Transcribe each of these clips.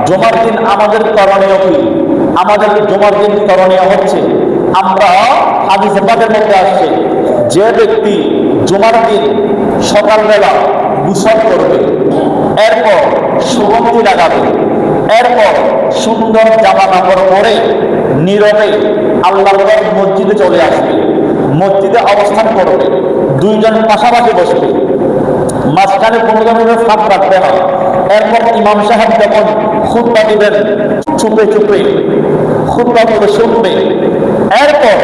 জুমার দিন আমাদের করণীয় কি? আমাদের জুমার দিন করণীয় হচ্ছে, আমরা হাদিসে পাকের মধ্যে আসছে, যে ব্যক্তি জুমার দিন সকালবেলা গোসল করবে, এরপর সুগন্ধি লাগাবে, এরপর সুন্দর জামা কাপড় পরে নীরবে আল্লাহর মসজিদে চলে আসবে, মসজিদে অবস্থান করবে, দুইজন পাশাপাশি বসবে, মাঝখানে 15 মিনিট ফাঁক রাখবে না। এরপর ইমাম সাহেব যখন খুতবা দিবেন, চুপে চুপে খুতবা করে শুনবে, এরপর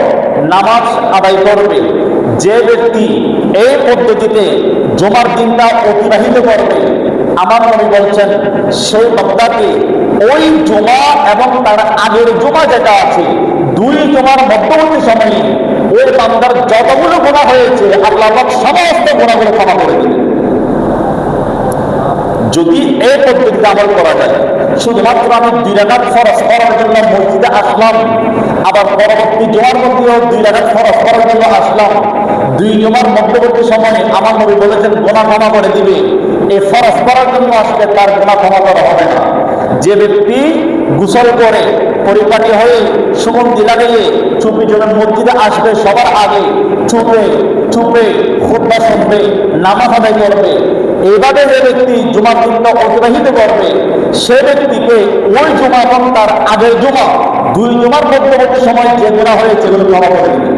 নামাজ আদায় করবে। যে ব্যক্তি এই পদ্ধতিতে জুমার দিনটা অতিবাহিত করবে, আমার নবী বলছেন, সেই বান্দাকে ওই জুমা এবং তার আগের জুমা যেটা আছে, দুই জুমার মধ্যবর্তী সময়ে ওই বান্দার যতগুলো গুনাহ হয়েছে আল্লাহ পাক সমস্ত গুনাহগুলো ক্ষমা করে দিবেন, যদি এই পদ্ধতিতে আমল করা যায়। শুধুমাত্র আমি 2 রাকাত ফরজ করার জন্য মসজিদে আসলাম, আবার পরবর্তী জুমার মধ্যেও 2 রাকাত ফরজ করার জন্য আসলাম, 2 জুমার মধ্যবর্তী সময়ে আমার নবী বলেছেন গুনাহ ক্ষমা করে দিবে। এই ফরজ করার জন্য আসলে তার গুনাহ ক্ষমা করা হবে না। যে ব্যক্তি গোসল করে পরিপাটি হয়ে সুগন্ধি লাগিয়ে চুপি চুপে মসজিদে আসবে, সবার আগে চুপে চুপে খুতবা শুনবে, নামাজ আদায় করবে, এইভাবে যে ব্যক্তি জুমার দিনটা অতিবাহিত করবে, সে ব্যক্তিকে ওই জুমা এবং তার আগের জুমা, 2 জুমার মধ্যবর্তী সময় যে গুনাহ হয়েছে এগুলো ক্ষমা করে দিবে।